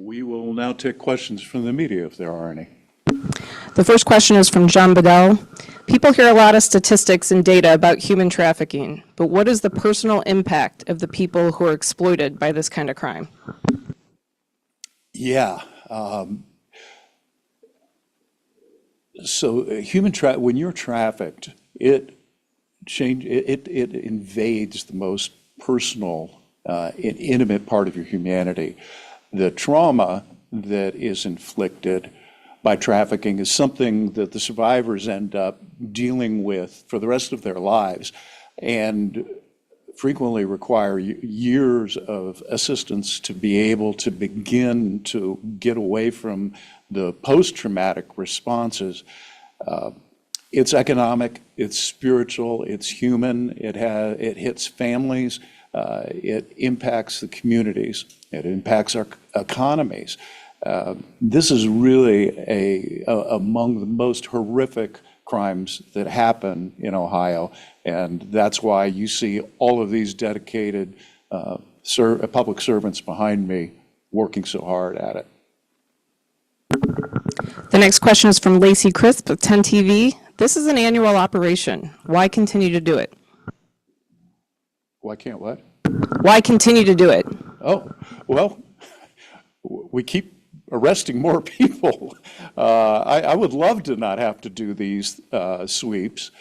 We will now take questions from the media if there are any. The first question is from John Bedell. People hear a lot of statistics and data about human trafficking, but what is the personal impact of the people who are exploited by this kind of crime? Yeah. So when you're trafficked, it invades the most personal and intimate part of your humanity. The trauma that is inflicted by trafficking is something that the survivors end up dealing with for the rest of their lives and frequently require years of assistance to be able to begin to get away from the post-traumatic responses. It's economic, it's spiritual, it's human, it hits families, it impacts the communities, it impacts our economies. This is really among the most horrific crimes that happen in Ohio, and that's why you see all of these dedicated public servants behind me working so hard at it. The next question is from Lacey Crisp of 10 TV. This is an annual operation. Why continue to do it? Why can't what? Why continue to do it? Oh, well, we keep arresting more people. I would love to not have to do these sweeps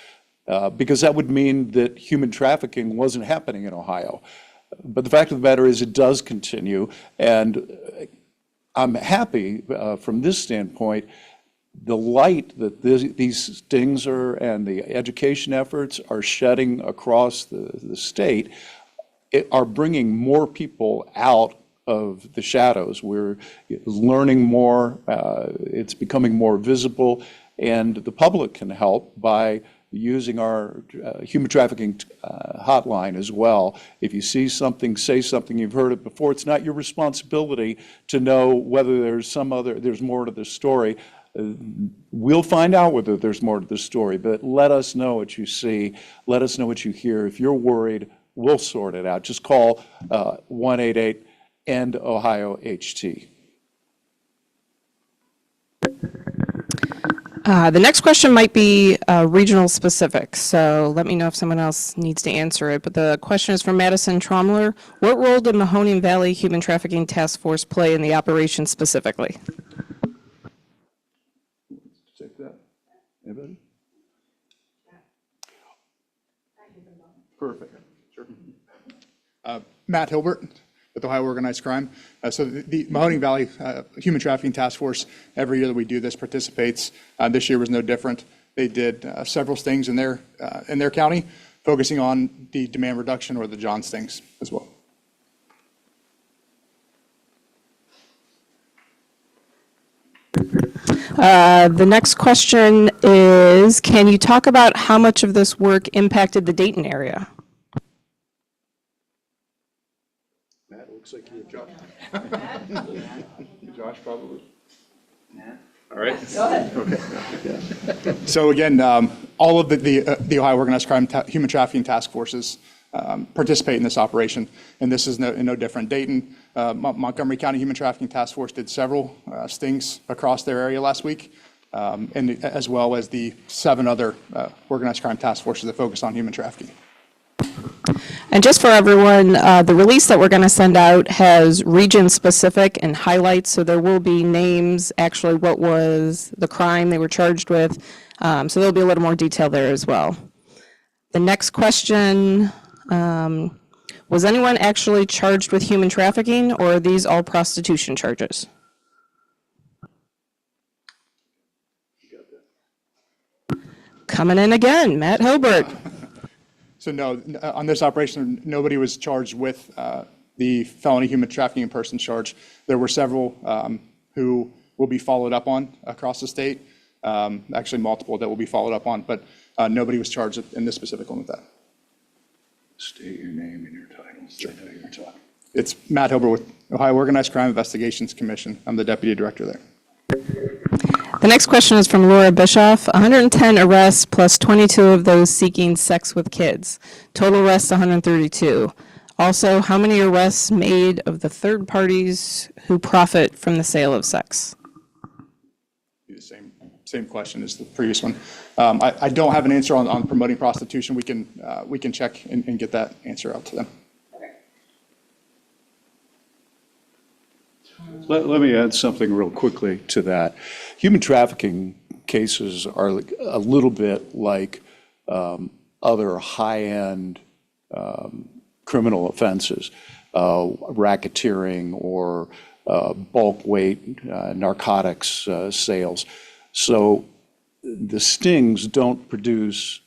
because that would mean that human trafficking wasn't happening in Ohio. But the fact of the matter is it does continue, and I'm happy from this standpoint. The light that these stings and the education efforts are shedding across the state are bringing more people out of the shadows. We're learning more, it's becoming more visible, and the public can help by using our human trafficking hotline as well. If you see something, say something, you've heard it before, it's not your responsibility to know whether there's more to the story. We'll find out whether there's more to the story, but let us know what you see, let us know what you hear. If you're worried, we'll sort it out. Just call 188-END-OHIO-HT. The next question might be regional specific, so let me know if someone else needs to answer it. But the question is from Madison Tromler. What role did Mahoning Valley Human Trafficking Task Force play in the operation specifically? Take that. Anybody? Perfect. Sure. Matt Hilbert with Ohio Organized Crime. So the Mahoning Valley Human Trafficking Task Force, every year that we do this, participates. This year was no different. They did several stings in their county, focusing on the demand reduction or the John stings as well. The next question is, can you talk about how much of this work impacted the Dayton area? Matt, looks like you're Josh. Josh, probably. Matt? All right. Go ahead. Okay. So again, all of the Ohio Organized Crime Human Trafficking Task Forces participate in this operation, and this is no different. Dayton, Montgomery County Human Trafficking Task Force did several stings across their area last week, and as well as the 7 other organized crime task forces that focus on human trafficking. And just for everyone, the release that we're going to send out has region-specific and highlights, so there will be names, actually what was the crime they were charged with, so there'll be a little more detail there as well. The next question, was anyone actually charged with human trafficking, or are these all prostitution charges? Coming in again, Matt Hilbert. So no, on this operation, nobody was charged with the felony human trafficking person charge. There were several who will be followed up on across the state, actually multiple that will be followed up on, but nobody was charged in this specific one with that. State your name and your title. Sure. I know you're talking. It's Matt Hilbert with Ohio Organized Crime Investigations Commission. I'm the deputy director there. The next question is from Laura Bischoff. 110 arrests plus 22 of those seeking sex with kids. Total arrests 132. Also, how many arrests made of the third parties who profit from the sale of sex? The same question as the previous one. I don't have an answer on promoting prostitution. We can check and get that answer out to them. Let me add something real quickly to that. Human trafficking cases are a little bit like other high-end criminal offenses, racketeering or bulk weight narcotics sales. So the stings don't produce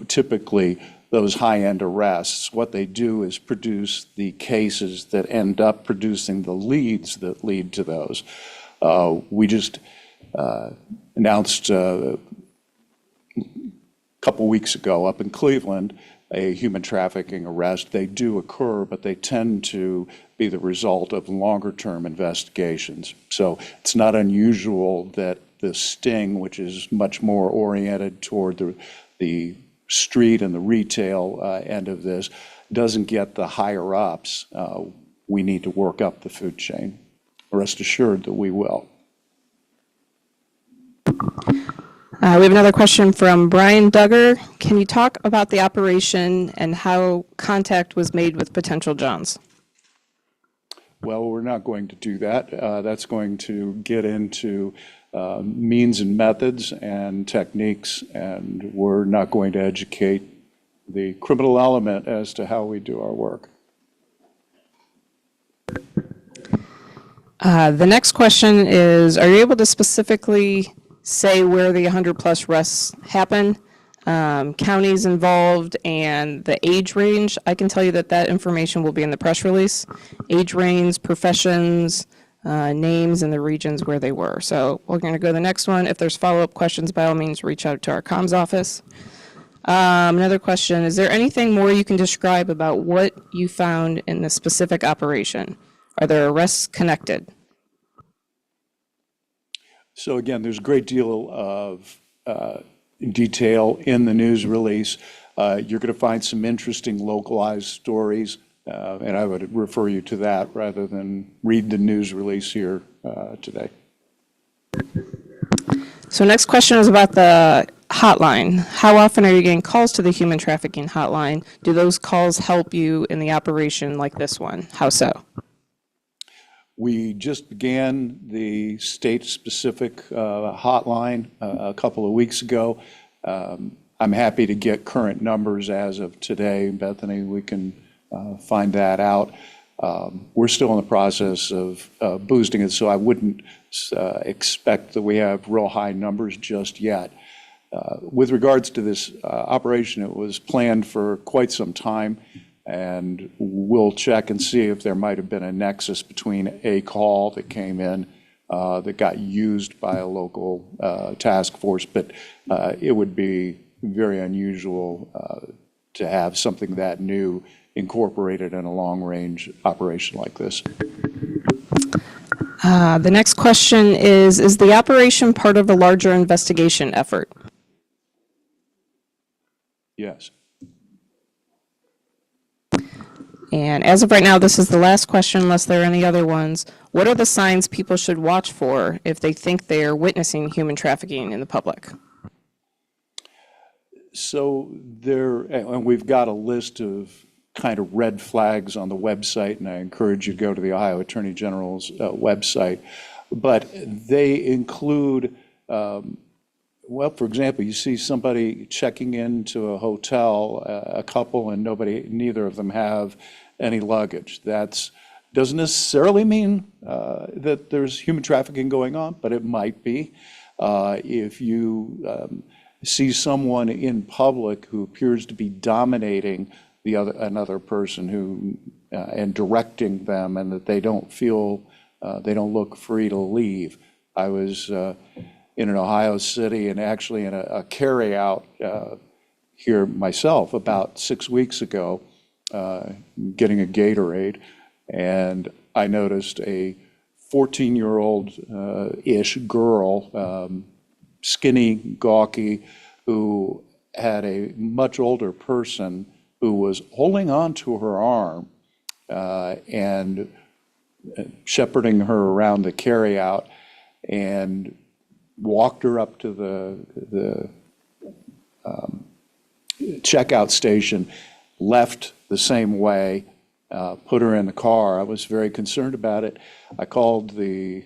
typically those high-end arrests. What they do is produce the cases that end up producing the leads that lead to those. We just announced a couple weeks ago up in Cleveland a human trafficking arrest. They do occur, but they tend to be the result of longer-term investigations. So it's not unusual that the sting, which is much more oriented toward the street and the retail end of this, doesn't get the higher ups. We need to work up the food chain. Rest assured that we will. We have another question from Brian Duggar. Can you talk about the operation and how contact was made with potential Johns? Well, we're not going to do that. That's going to get into means and methods and techniques, and we're not going to educate the criminal element as to how we do our work. The next question is, are you able to specifically say where the 100-plus arrests happen, counties involved, and the age range? I can tell you that that information will be in the press release. Age range, professions, names, and the regions where they were. So we're going to go to the next one. If there's follow-up questions, by all means, reach out to our comms office. Another question, is there anything more you can describe about what you found in this specific operation? Are there arrests connected? So again, there's a great deal of detail in the news release. You're going to find some interesting localized stories, and I would refer you to that rather than read the news release here today. So next question is about the hotline. How often are you getting calls to the human trafficking hotline? Do those calls help you in the operation like this one? How so? We just began the state-specific hotline a couple of weeks ago. I'm happy to get current numbers as of today. Bethany, we can find that out. We're still in the process of boosting it, so I wouldn't expect that we have real high numbers just yet. With regards to this operation, it was planned for quite some time, and we'll check and see if there might have been a nexus between a call that came in that got used by a local task force, but it would be very unusual to have something that new incorporated in a long-range operation like this. The next question is the operation part of a larger investigation effort? Yes. And as of right now, this is the last question, unless there are any other ones. What are the signs people should watch for if they think they are witnessing human trafficking in the public? So there, and we've got a list of kind of red flags on the website, and I encourage you to go to the Ohio Attorney General's website. But they include, well, for example, you see somebody checking into a hotel, a couple, and neither of them have any luggage. That doesn't necessarily mean that there's human trafficking going on, but it might be. If you see someone in public who appears to be dominating another person who and directing them, and that they don't feel they don't look free to leave. I was in an Ohio city and actually in a carry-out here myself about 6 weeks ago, getting a Gatorade, and I noticed a 14-year-old-ish girl, skinny, gawky, who had a much older person who was holding on to her arm and shepherding her around the carryout and walked her up to the checkout station, left the same way, put her in the car. I was very concerned about it. I called the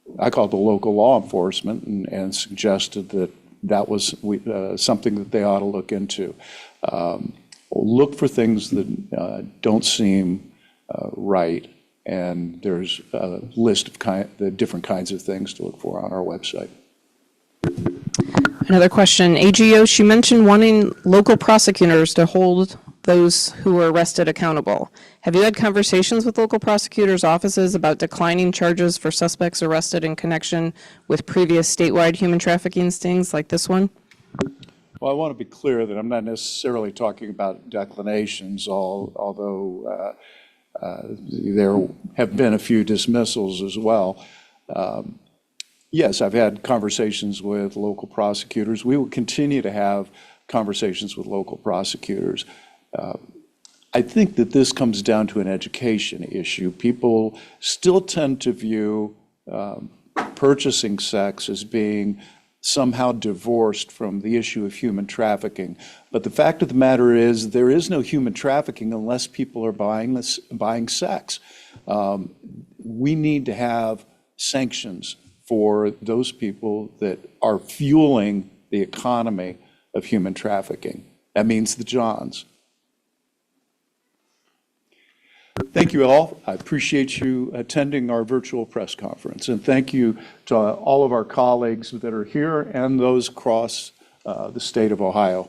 local law enforcement and suggested that was something that they ought to look into. Look for things that don't seem right, and there's a list of the different kinds of things to look for on our website. Another question, AG Yost, you mentioned wanting local prosecutors to hold those who were arrested accountable. Have you had conversations with local prosecutors' offices about declining charges for suspects arrested in connection with previous statewide human trafficking stings like this one? Well, I want to be clear that I'm not necessarily talking about declinations, although there have been a few dismissals as well. Yes, I've had conversations with local prosecutors. We will continue to have conversations with local prosecutors. I think that this comes down to an education issue. People still tend to view purchasing sex as being somehow divorced from the issue of human trafficking. But the fact of the matter is there is no human trafficking unless people are buying sex. We need to have sanctions for those people that are fueling the economy of human trafficking. That means the Johns. Thank you all. I appreciate you attending our virtual press conference. And thank you to all of our colleagues that are here and those across the state of Ohio.